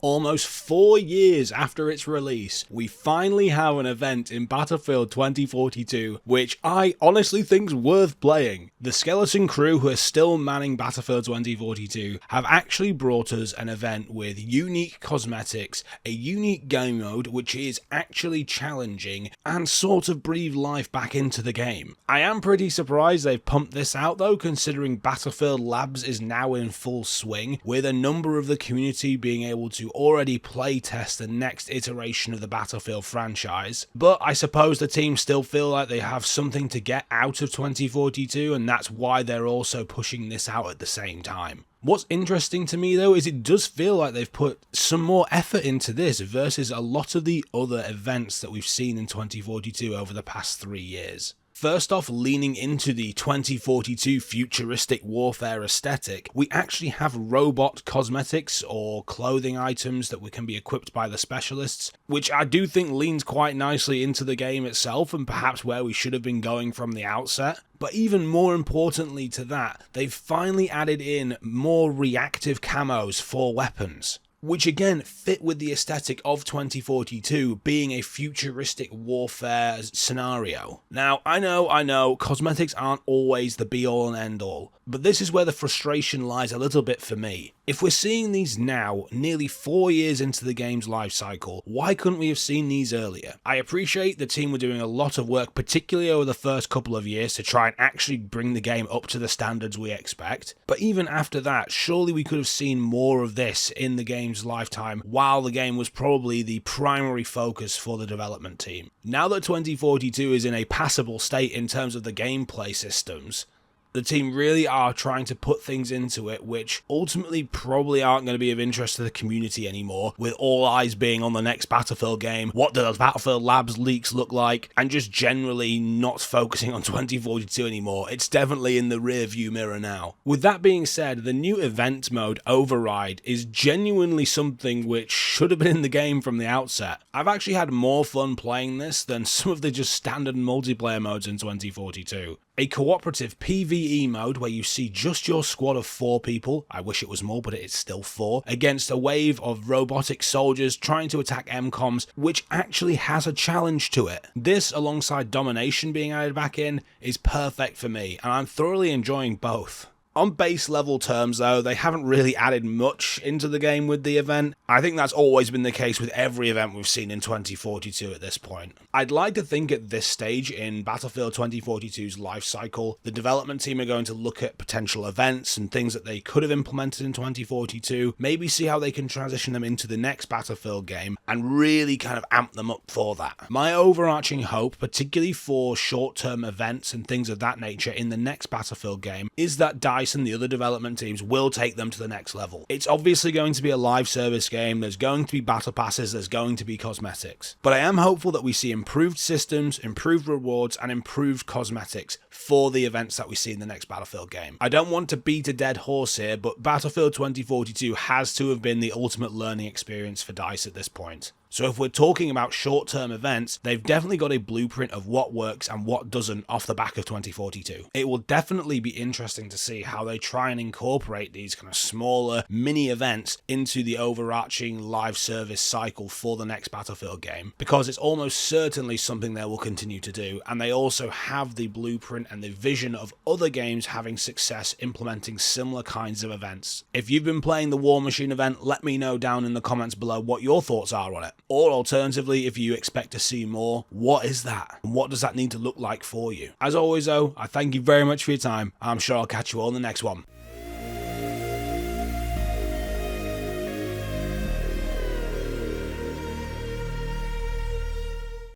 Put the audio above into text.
Almost 4 years after its release, we finally have an event in Battlefield 2042, which I honestly think's worth playing. The skeleton crew who are still manning Battlefield 2042 have actually brought us an event with unique cosmetics, a unique game mode which is actually challenging, and sort of breathe life back into the game. I am pretty surprised they've pumped this out though, considering Battlefield Labs is now in full swing, with a number of the community being able to already playtest the next iteration of the Battlefield franchise, but I suppose the team still feel like they have something to get out of 2042, and that's why they're also pushing this out at the same time. What's interesting to me though is it does feel like they've put some more effort into this versus a lot of the other events that we've seen in 2042 over the past 3 years. First off, leaning into the 2042 futuristic warfare aesthetic, we actually have robot cosmetics or clothing items that can be equipped by the specialists, which I do think leans quite nicely into the game itself and perhaps where we should have been going from the outset. But even more importantly to that, they've finally added in more reactive camos for weapons, which again fit with the aesthetic of 2042 being a futuristic warfare scenario. Now, I know, cosmetics aren't always the be-all and end-all, but this is where the frustration lies a little bit for me. If we're seeing these now, nearly 4 years into the game's life cycle, why couldn't we have seen these earlier? I appreciate the team were doing a lot of work, particularly over the first couple of years, to try and actually bring the game up to the standards we expect, but even after that, surely we could have seen more of this in the game's lifetime, while the game was probably the primary focus for the development team. Now that 2042 is in a passable state in terms of the gameplay systems, the team really are trying to put things into it which ultimately probably aren't going to be of interest to the community anymore, with all eyes being on the next Battlefield game, what do those Battlefield Labs leaks look like, and just generally not focusing on 2042 anymore. It's definitely in the rear view mirror now. With that being said, the new event mode, Override, is genuinely something which should have been in the game from the outset. I've actually had more fun playing this than some of the just standard multiplayer modes in 2042. A cooperative PvE mode where you see just your squad of 4 people, I wish it was more but it's still 4, against a wave of robotic soldiers trying to attack MCOMs, which actually has a challenge to it. This, alongside domination being added back in, is perfect for me, and I'm thoroughly enjoying both. On base level terms though, they haven't really added much into the game with the event. I think that's always been the case with every event we've seen in 2042 at this point. I'd like to think at this stage in Battlefield 2042's life cycle, the development team are going to look at potential events and things that they could have implemented in 2042, maybe see how they can transition them into the next Battlefield game, and really kind of amp them up for that. My overarching hope, particularly for short-term events and things of that nature in the next Battlefield game, is that DICE and the other development teams will take them to the next level. It's obviously going to be a live service game, there's going to be battle passes, there's going to be cosmetics, but I am hopeful that we see improved systems, improved rewards, and improved cosmetics for the events that we see in the next Battlefield game. I don't want to beat a dead horse here, but Battlefield 2042 has to have been the ultimate learning experience for DICE at this point. So if we're talking about short-term events, they've definitely got a blueprint of what works and what doesn't off the back of 2042. It will definitely be interesting to see how they try and incorporate these kind of smaller mini events into the overarching live service cycle for the next Battlefield game, because it's almost certainly something they will continue to do, and they also have the blueprint and the vision of other games having success implementing similar kinds of events. If you've been playing the War Machine event, let me know down in the comments below what your thoughts are on it. Or alternatively, if you expect to see more, what is that? And what does that need to look like for you? As always though, I thank you very much for your time. I'm sure I'll catch you all in the next one.